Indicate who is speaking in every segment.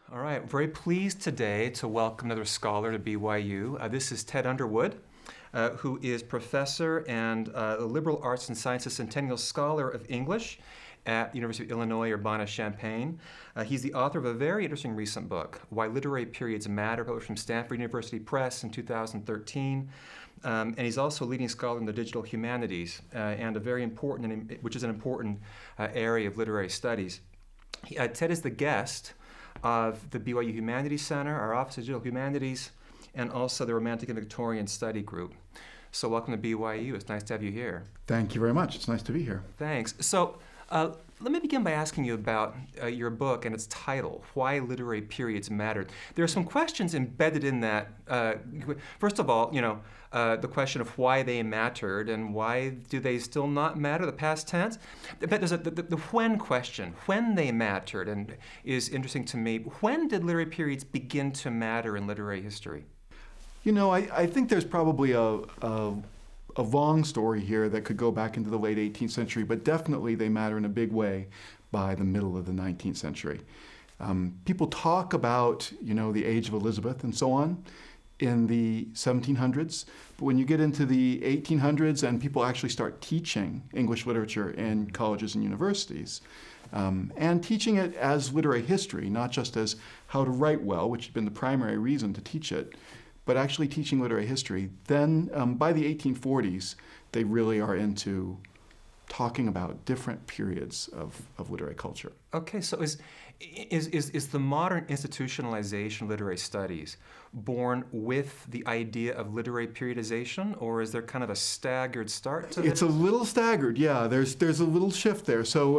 Speaker 1: All right, very pleased today to welcome another scholar to BYU. This is Ted Underwood, who is professor and a liberal arts and sciences centennial scholar of English at the University of Illinois Urbana-Champaign. He's the author of a very interesting recent book, Why Literary Periods Matter, published from Stanford University Press in 2013. And he's also a leading scholar in the digital humanities, and a very important, which is an important area of literary studies. Ted is the guest of the BYU Humanities Center, our Office of Digital Humanities, and also the Romantic and Victorian Study Group. So welcome to BYU. It's nice to have you here.
Speaker 2: Thank you very much. It's nice to be here.
Speaker 1: Thanks. So let me begin by asking you about your book and its title, Why Literary Periods Matter. There are some questions embedded in that. First of all, the question of why they mattered and why do they still not matter, the past tense. But there's the when question, when they mattered, and is interesting to me. When did literary periods begin to matter in literary history?
Speaker 2: I think there's probably a long story here that could go back into the late 18th century, but definitely they matter in a big way by the middle of the 19th century. People talk about, the age of Elizabeth and so on in the 1700s, but when you get into the 1800s and people actually start teaching English literature in colleges and universities, and teaching it as literary history, not just as how to write well, which had been the primary reason to teach it, but actually teaching literary history, then by the 1840s, they really are into talking about different periods of literary culture.
Speaker 1: Okay, so is the modern institutionalization of literary studies born with the idea of literary periodization, or is there kind of a staggered start to it?
Speaker 2: It's a little staggered, yeah. There's a little shift there. So,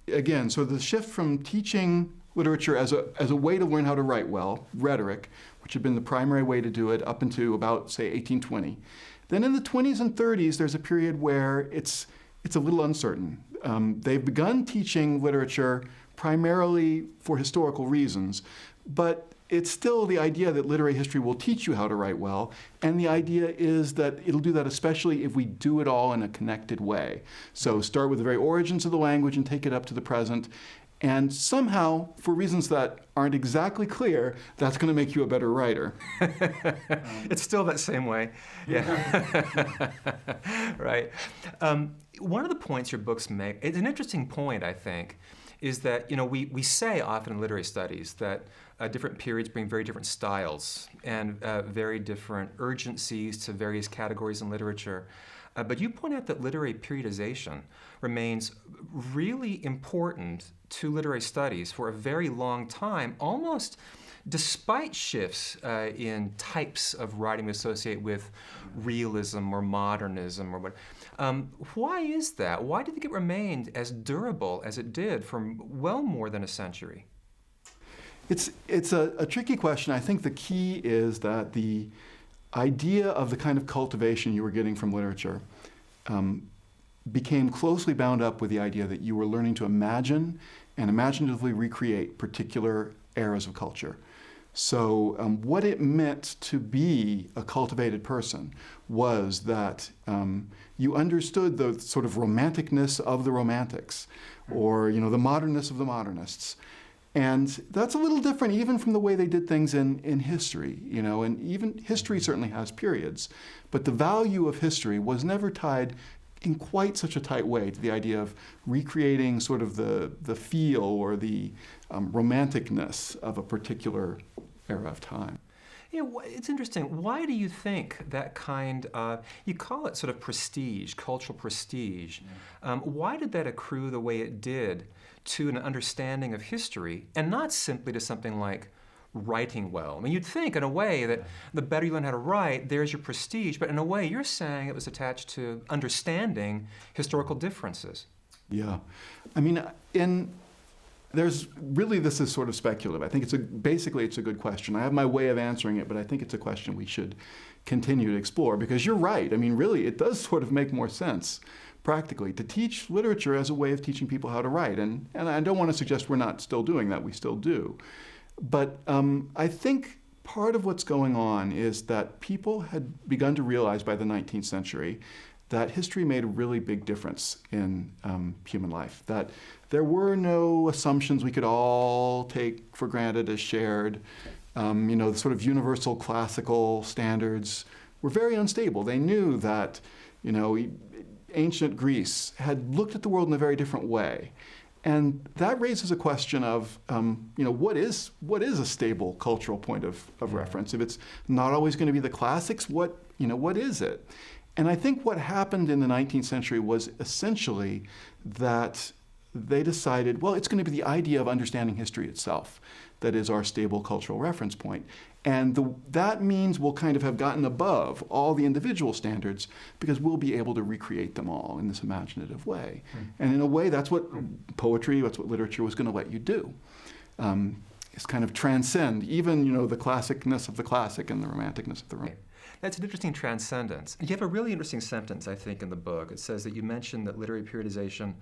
Speaker 2: again, the shift from teaching literature as a way to learn how to write well, rhetoric, which had been the primary way to do it up into about, say, 1820. Then in the 20s and 30s, there's a period where it's a little uncertain. They've begun teaching literature primarily for historical reasons, but it's still the idea that literary history will teach you how to write well, and the idea is that it'll do that especially if we do it all in a connected way. So start with the very origins of the language and take it up to the present, and somehow, for reasons that aren't exactly clear, that's going to make you a better writer.
Speaker 1: It's still that same way. Yeah. Right. One of the points your books make, it's an interesting point, I think, is that we say often in literary studies that different periods bring very different styles and very different urgencies to various categories in literature. But you point out that literary periodization remains really important to literary studies for a very long time, almost despite shifts in types of writing we associate with realism or modernism or what. Why is that? Why do you think it remained as durable as it did for well more than a century?
Speaker 2: It's a tricky question. I think the key is that the idea of the kind of cultivation you were getting from literature became closely bound up with the idea that you were learning to imagine and imaginatively recreate particular eras of culture. So what it meant to be a cultivated person was that you understood the sort of romanticness of the romantics, or the modernness of the modernists. And that's a little different even from the way they did things in history, and even history certainly has periods, but the value of history was never tied in quite such a tight way to the idea of recreating sort of the feel or the romanticness of a particular era of time.
Speaker 1: It's interesting. Why do you think that kind of, you call it sort of prestige, cultural prestige. Why did that accrue the way it did to an understanding of history and not simply to something like writing well? You'd think in a way that the better you learn how to write, there's your prestige, but in a way you're saying it was attached to understanding historical differences.
Speaker 2: Yeah. There's really, this is sort of speculative. I think basically it's a good question. I have my way of answering it, but I think it's a question we should continue to explore, because you're right. Really, it does sort of make more sense practically to teach literature as a way of teaching people how to write. And I don't want to suggest we're not still doing that. We still do. But I think part of what's going on is that people had begun to realize by the 19th century that history made a really big difference in human life, that there were no assumptions we could all take for granted as shared. The sort of universal classical standards were very unstable. They knew that, ancient Greece had looked at the world in a very different way. And that raises a question of, what is a stable cultural point of reference? If it's not always going to be the classics, what is it? And I think what happened in the 19th century was essentially that they decided, well, it's going to be the idea of understanding history itself that is our stable cultural reference point. And that means we'll kind of have gotten above all the individual standards because we'll be able to recreate them all in this imaginative way. And in a way, that's what poetry, that's what literature was going to let you do. Is kind of transcend even, the classicness of the classic and the romanticness of the romantic.
Speaker 1: That's an interesting transcendence. You have a really interesting sentence, I think, in the book. It says that you mentioned that literary periodization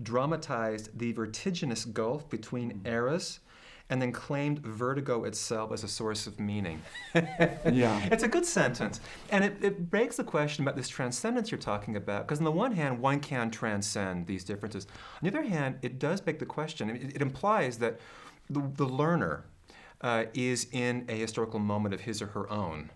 Speaker 1: dramatized the vertiginous gulf between eras and then claimed vertigo itself as a source of meaning.
Speaker 2: Yeah.
Speaker 1: It's a good sentence. And it begs the question about this transcendence you're talking about, because on the one hand, one can transcend these differences. On the other hand, it does beg the question. It implies that the learner is in a historical moment of his or her own,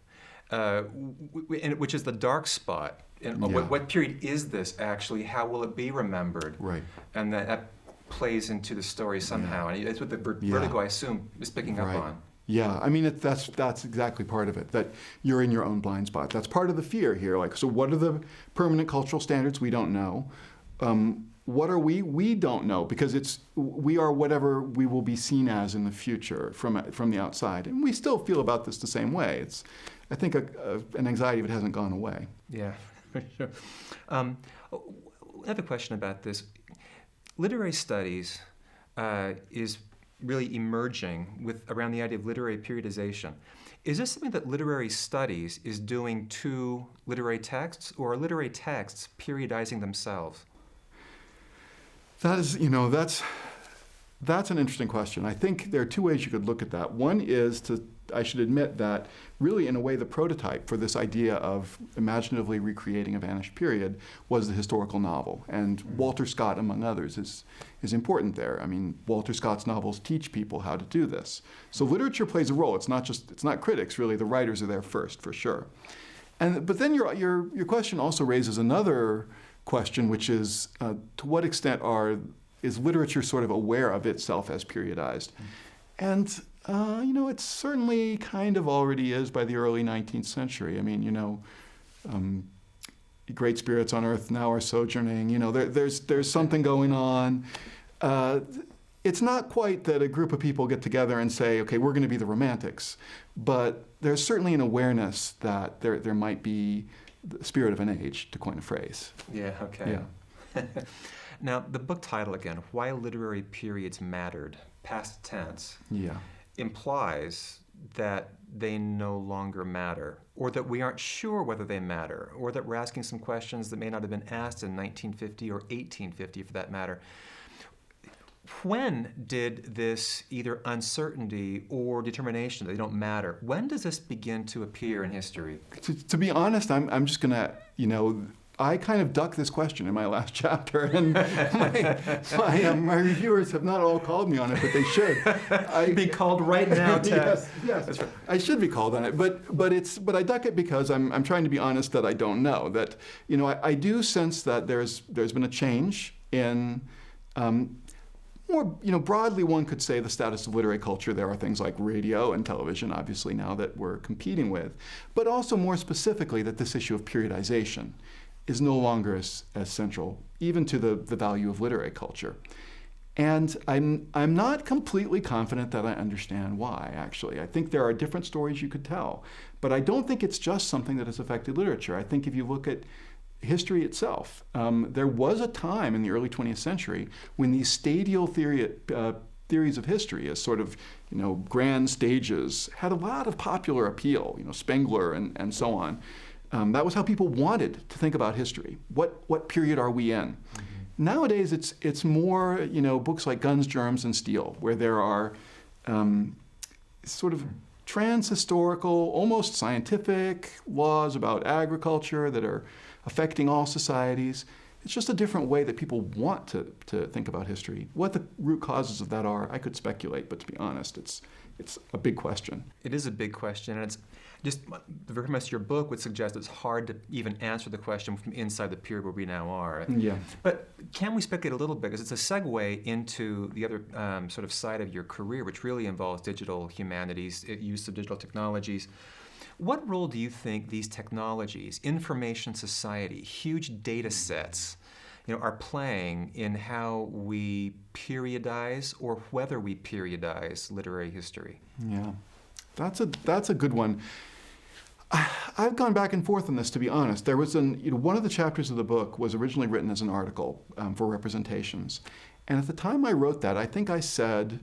Speaker 1: which is the dark spot. What period is this actually? How will it be remembered?
Speaker 2: Right.
Speaker 1: And that plays into the story somehow. And it's what the vertigo, I assume, is picking up on.
Speaker 2: Yeah, that's exactly part of it, that you're in your own blind spot. That's part of the fear here. So what are the permanent cultural standards? We don't know. What are we? We don't know, because we are whatever we will be seen as in the future from the outside. And we still feel about this the same way. It's, I think, an anxiety that hasn't gone away.
Speaker 1: Yeah, for sure. I have a question about this. Literary studies is really emerging around the idea of literary periodization. Is this something that literary studies is doing to literary texts, or are literary texts periodizing themselves?
Speaker 2: That is, that's an interesting question. I think there are two ways you could look at that. One is I should admit that really, in a way, the prototype for this idea of imaginatively recreating a vanished period was the historical novel. And Walter Scott, among others, is important there. Walter Scott's novels teach people how to do this. So literature plays a role. It's not critics, really. The writers are there first, for sure. But then your question also raises another question, which is to what extent is literature sort of aware of itself as periodized? And it certainly kind of already is by the early 19th century. Great spirits on earth now are sojourning. There's something going on. It's not quite that a group of people get together and say, okay, we're going to be the romantics, but there's certainly an awareness that there might be the spirit of an age, to coin a phrase.
Speaker 1: Yeah, okay.
Speaker 2: Yeah.
Speaker 1: Now, the book title again, Why Literary Periods Mattered, past tense, implies that they no longer matter, or that we aren't sure whether they matter, or that we're asking some questions that may not have been asked in 1950 or 1850 for that matter. When did this either uncertainty or determination that they don't matter, when does this begin to appear in history?
Speaker 2: To be honest, I'm just going to, I kind of ducked this question in my last chapter, and my reviewers have not all called me on it, but they should.
Speaker 1: Be called right now, Ted.
Speaker 2: Yes.
Speaker 1: That's right.
Speaker 2: I should be called on it, but I duck it because I'm trying to be honest that I don't know. That I do sense that there's been a change in. More, broadly, one could say the status of literary culture. There are things like radio and television, obviously, now that we're competing with, but also more specifically that this issue of periodization is no longer as central, even to the value of literary culture. And I'm not completely confident that I understand why, actually. I think there are different stories you could tell, but I don't think it's just something that has affected literature. I think if you look at history itself, there was a time in the early 20th century when these stadial theories of history as sort of, grand stages had a lot of popular appeal, Spengler and so on. That was how people wanted to think about history. What period are we in? Mm-hmm. Nowadays, it's more, books like Guns, Germs, and Steel, where there are sort of trans-historical, almost scientific laws about agriculture that are affecting all societies. It's just a different way that people want to think about history. What the root causes of that are, I could speculate, but to be honest, it's a big question.
Speaker 1: It is a big question, and it's just the very much your book would suggest it's hard to even answer the question from inside the period where we now are.
Speaker 2: Yeah.
Speaker 1: But can we speculate a little bit, because it's a segue into the other sort of side of your career, which really involves digital humanities, use of digital technologies. What role do you think these technologies, information society, huge data sets, are playing in how we periodize or whether we periodize literary history?
Speaker 2: Yeah, that's a good one. I've gone back and forth on this, to be honest. There was one of the chapters of the book was originally written as an article for Representations, and at the time I wrote that, I think I said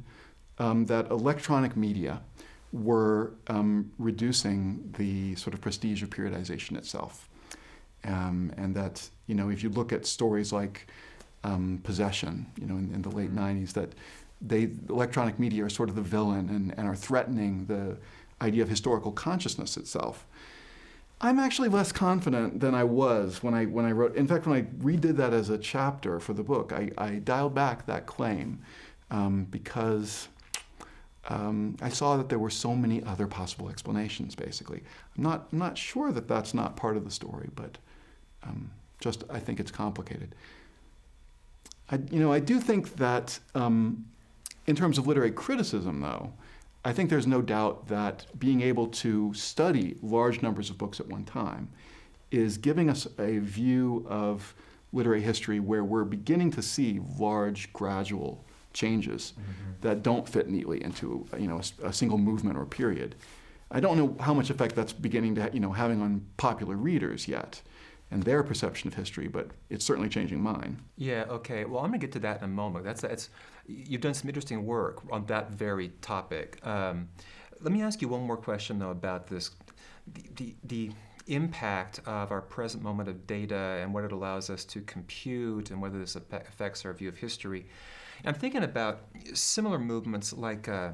Speaker 2: that electronic media were reducing the sort of prestige of periodization itself. And that, if you look at stories like Possession, in the late 90s, that electronic media are sort of the villain and are threatening the idea of historical consciousness itself. I'm actually less confident than I was when I wrote. In fact, when I redid that as a chapter for the book, I dialed back that claim because I saw that there were so many other possible explanations, basically. I'm not sure that that's not part of the story, but I think it's complicated. I do think that in terms of literary criticism, though, I think there's no doubt that being able to study large numbers of books at one time is giving us a view of literary history where we're beginning to see large, gradual changes that don't fit neatly into a single movement or period. I don't know how much effect that's beginning to having on popular readers yet and their perception of history, but it's certainly changing mine.
Speaker 1: Yeah, okay. Well, I'm going to get to that in a moment. You've done some interesting work on that very topic. Let me ask you one more question, though, about this, the impact of our present moment of data and what it allows us to compute and whether this affects our view of history. I'm thinking about similar movements like the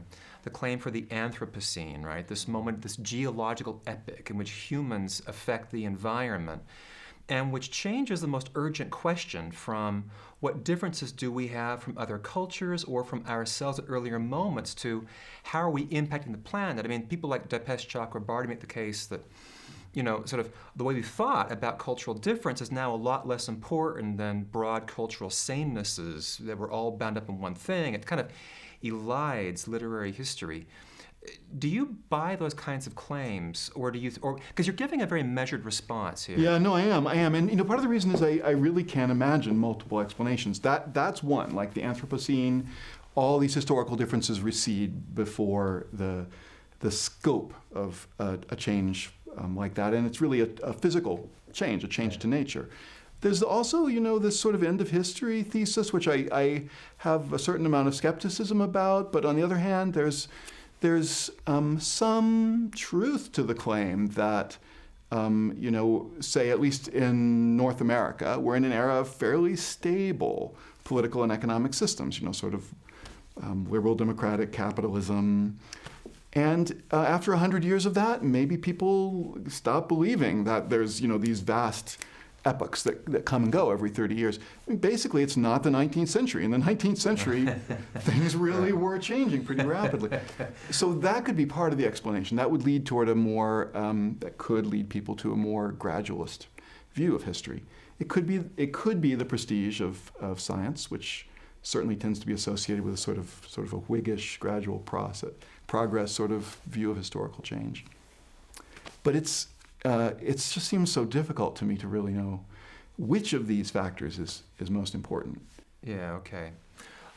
Speaker 1: claim for the Anthropocene, right? This moment, this geological epoch in which humans affect the environment and which changes the most urgent question from what differences do we have from other cultures or from ourselves at earlier moments to how are we impacting the planet? I mean, people like Dipesh Chakrabarty make the case that sort of the way we thought about cultural difference is now a lot less important than broad cultural samenesses that we're all bound up in one thing. It kind of elides literary history. Do you buy those kinds of claims, or because you're giving a very measured response here?
Speaker 2: Yeah, no, I am, and part of the reason is I really can't imagine multiple explanations. That's one, like the Anthropocene, all these historical differences recede before the scope of a change like that, and it's really a physical change, a change to nature. There's also, this sort of end of history thesis, which I have a certain amount of skepticism about, but on the other hand, there's some truth to the claim that, say at least in North America, we're in an era of fairly stable political and economic systems, sort of liberal democratic capitalism. And after 100 years of that, maybe people stop believing that there's, these vast epochs that come and go every 30 years. I mean, basically, it's not the 19th century. In the 19th century, things really were changing pretty rapidly. So that could be part of the explanation. That would lead toward that could lead people to a more gradualist view of history. It could be the prestige of science, which certainly tends to be associated with a sort of a Whiggish, gradual progress sort of view of historical change. But it just seems so difficult to me to really know which of these factors is most important.
Speaker 1: Yeah, okay.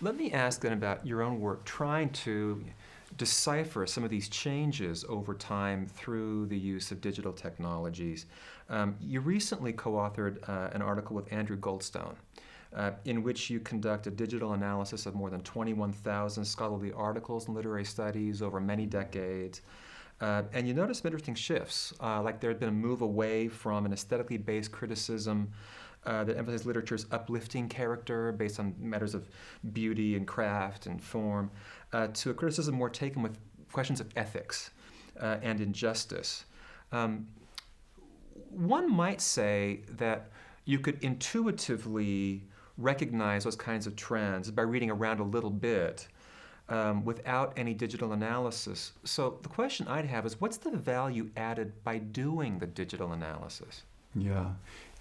Speaker 1: Let me ask then about your own work trying to decipher some of these changes over time through the use of digital technologies. You recently co-authored an article with Andrew Goldstone in which you conduct a digital analysis of more than 21,000 scholarly articles and literary studies over many decades. And you notice some interesting shifts, like there had been a move away from an aesthetically based criticism that emphasized literature's uplifting character based on matters of beauty and craft and form, to a criticism more taken with questions of ethics. and injustice. One might say that you could intuitively recognize those kinds of trends by reading around a little bit without any digital analysis. So the question I'd have is, what's the value added by doing the digital analysis?
Speaker 2: Yeah.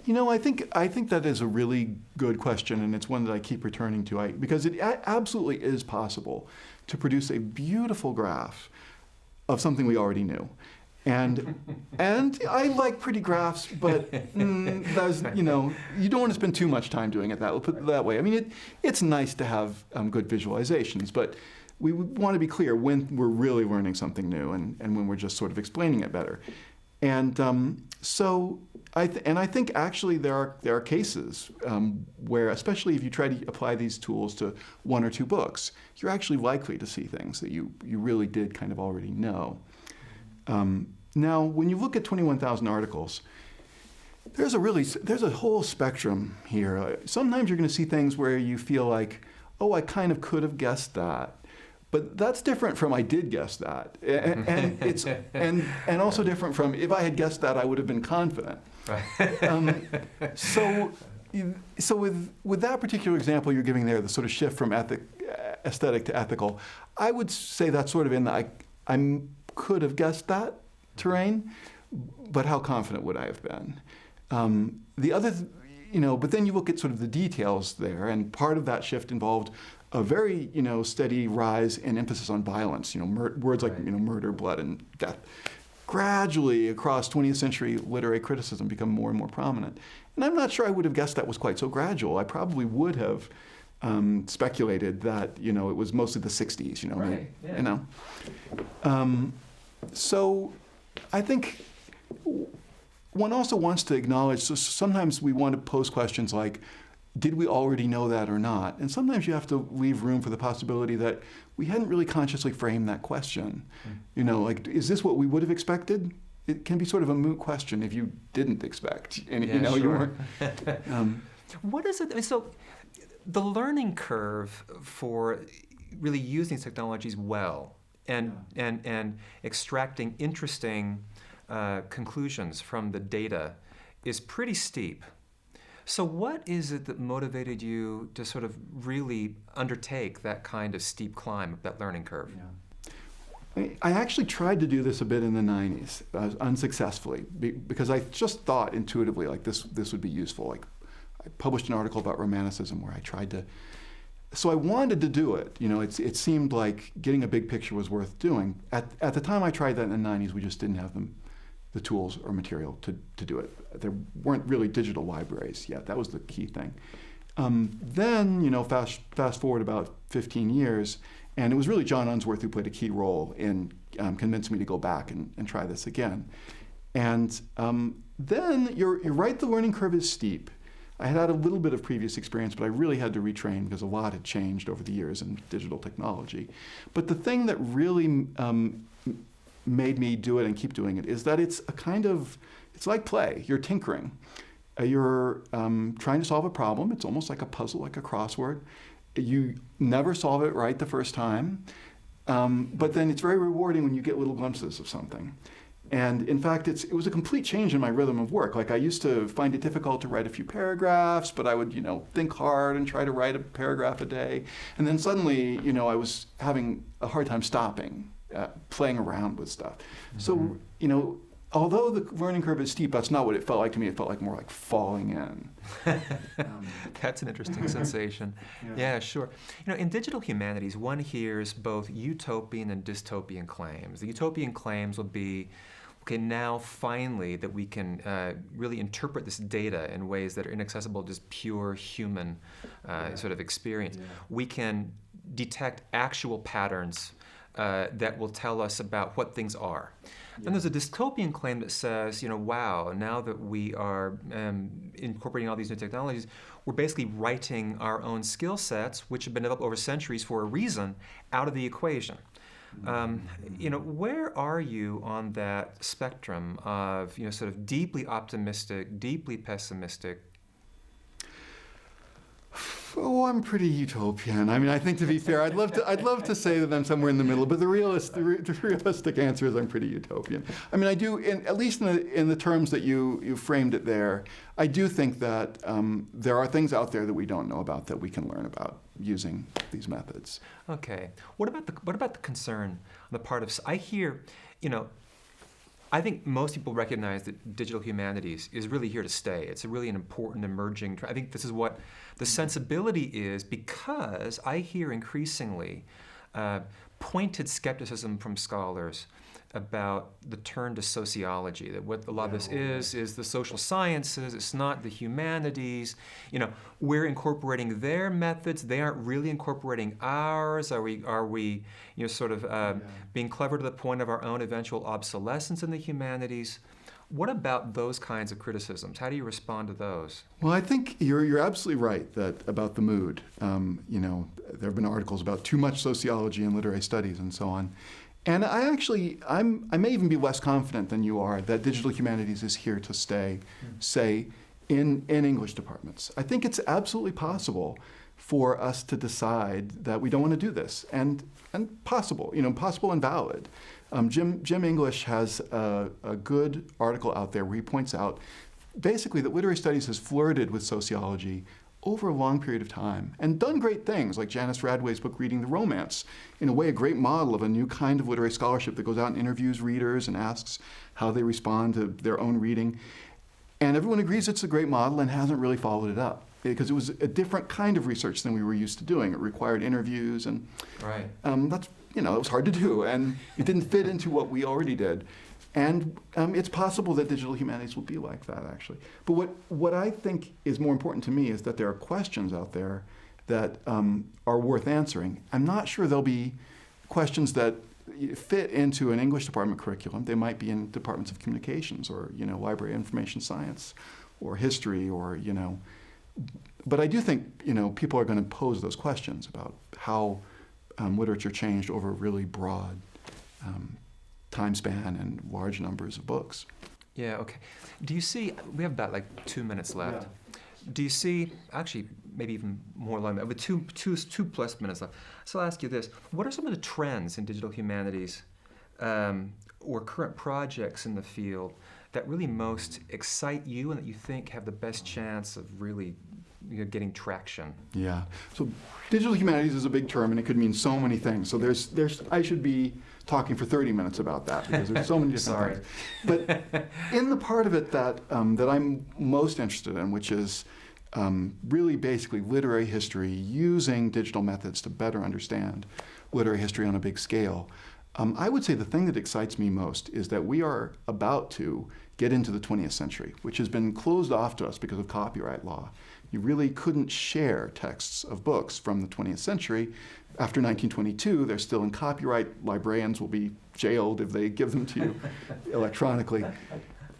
Speaker 2: I think that is a really good question, and it's one that I keep returning to, because it absolutely is possible to produce a beautiful graph of something we already knew. And I like pretty graphs, but that's, you don't want to spend too much time doing it. We'll put it that way. I mean, it's nice to have good visualizations, but we want to be clear when we're really learning something new and when we're just sort of explaining it better. And so I think actually there are cases where, especially if you try to apply these tools to one or two books, you're actually likely to see things that you really did kind of already know. Now, when you look at 21,000 articles, there's a whole spectrum here. Sometimes you're going to see things where you feel like, oh, I kind of could have guessed that. But that's different from I did guess that, and it's and also different from if I had guessed that I would have been confident. Right. So with that particular example you're giving there, the sort of shift from aesthetic to ethical, I would say that's sort of in the I could have guessed that terrain, but how confident would I have been? The other, but then you look at sort of the details there, and part of that shift involved a very, steady rise in emphasis on violence. Words like, murder, blood, and death, gradually across 20th century literary criticism become more and more prominent. And I'm not sure I would have guessed that was quite so gradual. I probably would have speculated that, it was mostly the 60s,
Speaker 1: Right. Yeah.
Speaker 2: So I think one also wants to acknowledge, so sometimes we want to pose questions like, did we already know that or not? And sometimes you have to leave room for the possibility that we hadn't really consciously framed that question. Like, is this what we would have expected? It can be sort of a moot question if you didn't expect. And,
Speaker 1: sure.
Speaker 2: you weren't.
Speaker 1: What is it? So the learning curve for really using these technologies well and extracting interesting conclusions from the data is pretty steep. So what is it that motivated you to sort of really undertake that kind of steep climb of that learning curve?
Speaker 2: Yeah. I actually tried to do this a bit in the 90s, unsuccessfully, because I just thought intuitively like this would be useful. Like, I published an article about Romanticism where I tried to, so I wanted to do it. It seemed like getting a big picture was worth doing. At the time I tried that in the 90s, we just didn't have the tools or material to do it. There weren't really digital libraries yet. That was the key thing. Then, fast forward about 15 years, and it was really John Unsworth who played a key role in convincing me to go back and try this again. And then you're right, the learning curve is steep. I had a little bit of previous experience, but I really had to retrain because a lot had changed over the years in digital technology. But the thing that really made me do it and keep doing it is that it's like play. You're tinkering. You're trying to solve a problem. It's almost like a puzzle, like a crossword. You never solve it right the first time, but then it's very rewarding when you get little glimpses of something. And in fact, it was a complete change in my rhythm of work. Like, I used to find it difficult to write a few paragraphs, but I would, think hard and try to write a paragraph a day. And then suddenly, I was having a hard time stopping, playing around with stuff. Mm-hmm. So, although the learning curve is steep, that's not what it felt like to me. It felt like more like falling in.
Speaker 1: That's an interesting sensation. Yeah, sure. In digital humanities, one hears both utopian and dystopian claims. The utopian claims will be, okay, now finally that we can really interpret this data in ways that are inaccessible to just pure human sort of experience. Yeah. We can detect actual patterns that will tell us about what things are. Yeah. Then there's a dystopian claim that says, wow, now that we are incorporating all these new technologies, we're basically writing our own skill sets, which have been developed over centuries for a reason, out of the equation. Where are you on that spectrum of, sort of deeply optimistic, deeply pessimistic?
Speaker 2: Oh, I'm pretty utopian. I mean, I think to be fair, I'd love to say that I'm somewhere in the middle, but the realistic answer is I'm pretty utopian. I mean, I do, at least in the terms that you framed it there, I do think that there are things out there that we don't know about that we can learn about using these methods.
Speaker 1: Okay. What about the concern on the part of, I hear, I think most people recognize that digital humanities is really here to stay. It's really an important emerging, I think this is what the sensibility is, because I hear increasingly pointed skepticism from scholars about the turn to sociology, that what a lot of this is the social sciences, it's not the humanities. We're incorporating their methods, they aren't really incorporating ours. Are we being clever to the point of our own eventual obsolescence in the humanities? What about those kinds of criticisms? How do you respond to those?
Speaker 2: Well, I think you're absolutely right about the mood. There have been articles about too much sociology and literary studies and so on. And I may even be less confident than you are that digital humanities is here to stay, say, in English departments. I think it's absolutely possible for us to decide that we don't want to do this, and possible and valid. Jim English has a good article out there where he points out basically that literary studies has flirted with sociology over a long period of time and done great things, like Janice Radway's book, Reading the Romance, in a way a great model of a new kind of literary scholarship that goes out and interviews readers and asks how they respond to their own reading. And everyone agrees it's a great model and hasn't really followed it up, because it was a different kind of research than we were used to doing. It required interviews, and that's it was hard to do, and it didn't fit into what we already did. And it's possible that digital humanities will be like that, actually. But what I think is more important to me is that there are questions out there that are worth answering. I'm not sure they'll be questions that fit into an English department curriculum. They might be in departments of communications or library information science or history or But I do think people are going to pose those questions about how literature changed over a really broad time span and large numbers of books.
Speaker 1: Yeah, okay. Do you see, we have about 2 minutes left. Yeah. Do you see, actually maybe even more long, but two plus minutes left. So I'll ask you this. What are some of the trends in digital humanities or current projects in the field that really most excite you and that you think have the best chance of really getting traction?
Speaker 2: Yeah. So digital humanities is a big term, and it could mean so many things. So there's I should be talking for 30 minutes about that because there's so many different things. But in the part of it that I'm most interested in, which is really basically literary history using digital methods to better understand literary history on a big scale, I would say the thing that excites me most is that we are about to get into the 20th century, which has been closed off to us because of copyright law. You really couldn't share texts of books from the 20th century. After 1922, they're still in copyright. Librarians will be jailed if they give them to you electronically.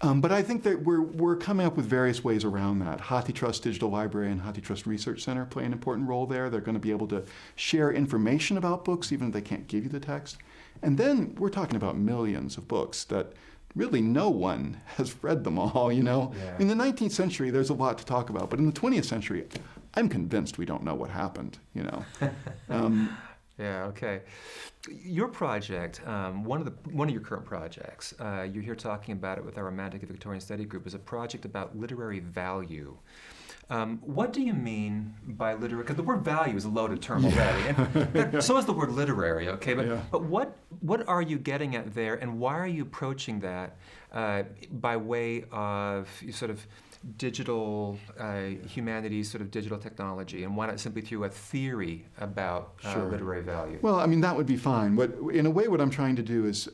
Speaker 2: But I think that we're coming up with various ways around that. HathiTrust Digital Library and HathiTrust Research Center play an important role there. They're going to be able to share information about books, even if they can't give you the text. And then we're talking about millions of books that really no one has read them all, Yeah. In the 19th century, there's a lot to talk about. But in the 20th century, I'm convinced we don't know what happened,
Speaker 1: Yeah, okay. Your project, one of your current projects, you're here talking about it with our Romantic and Victorian Study Group, is a project about literary value. What do you mean by literary? Because the word value is a loaded term already, and so is the word literary. Okay, but what are you getting at there, and why are you approaching that by way of sort of digital humanities, sort of digital technology, and why not simply through a theory about literary value?
Speaker 2: Well, I mean, that would be fine. But in a way, what I'm trying to do is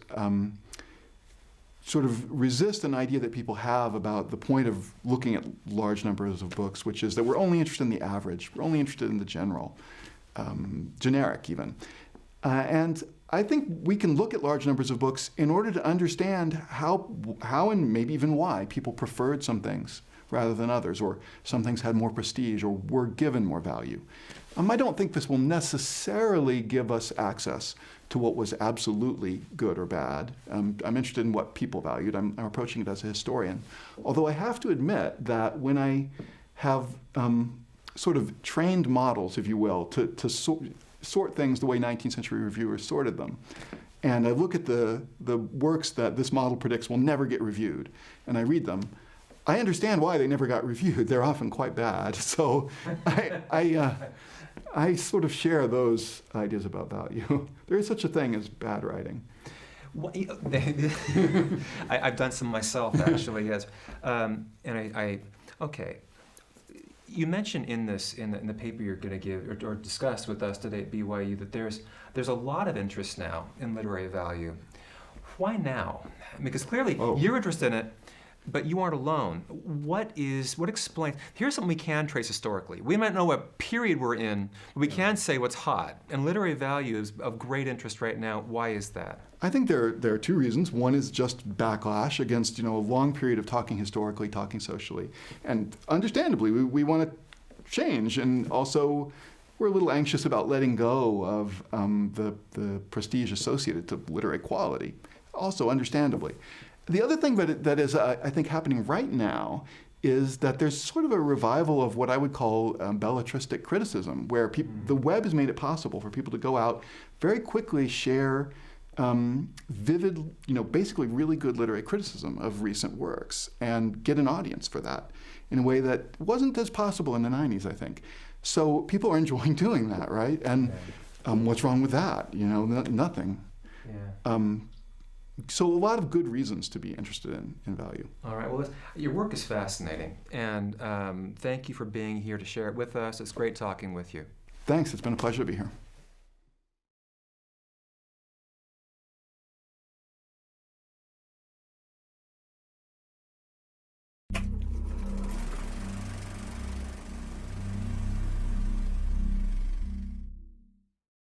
Speaker 2: sort of resist an idea that people have about the point of looking at large numbers of books, which is that we're only interested in the average. We're only interested in the general, generic even. And I think we can look at large numbers of books in order to understand how and maybe even why people preferred some things rather than others, or some things had more prestige or were given more value. I don't think this will necessarily give us access to what was absolutely good or bad. I'm interested in what people valued. I'm approaching it as a historian. Although I have to admit that when I have sort of trained models, if you will, to sort things the way 19th century reviewers sorted them. And I look at the works that this model predicts will never get reviewed, and I read them. I understand why they never got reviewed. They're often quite bad. So I sort of share those ideas about value. There is such a thing as bad writing.
Speaker 1: Well, I've done some myself, actually, yes. And okay. You mentioned in the paper you're going to give or discuss with us today at BYU that there's a lot of interest now in literary value. Why now? Because clearly you're interested in it, but you aren't alone. What explains? Here's something we can trace historically. We might know what period we're in, but we can say what's hot. And literary value is of great interest right now. Why is that?
Speaker 2: I think there are two reasons. One is just backlash against a long period of talking historically, talking socially, and understandably we want to change, and also we're a little anxious about letting go of the prestige associated to literary quality. Also, understandably. The other thing that is, I think, happening right now is that there's sort of a revival of what I would call belletristic criticism, where the web has made it possible for people to go out very quickly, share vivid, basically really good literary criticism of recent works and get an audience for that in a way that wasn't as possible in the 90s, I think. So people are enjoying doing that, right? And what's wrong with that? Nothing.
Speaker 1: Yeah.
Speaker 2: So a lot of good reasons to be interested in value.
Speaker 1: All right. Well, your work is fascinating, and thank you for being here to share it with us. It's great talking with you.
Speaker 2: Thanks. It's been a pleasure to be here.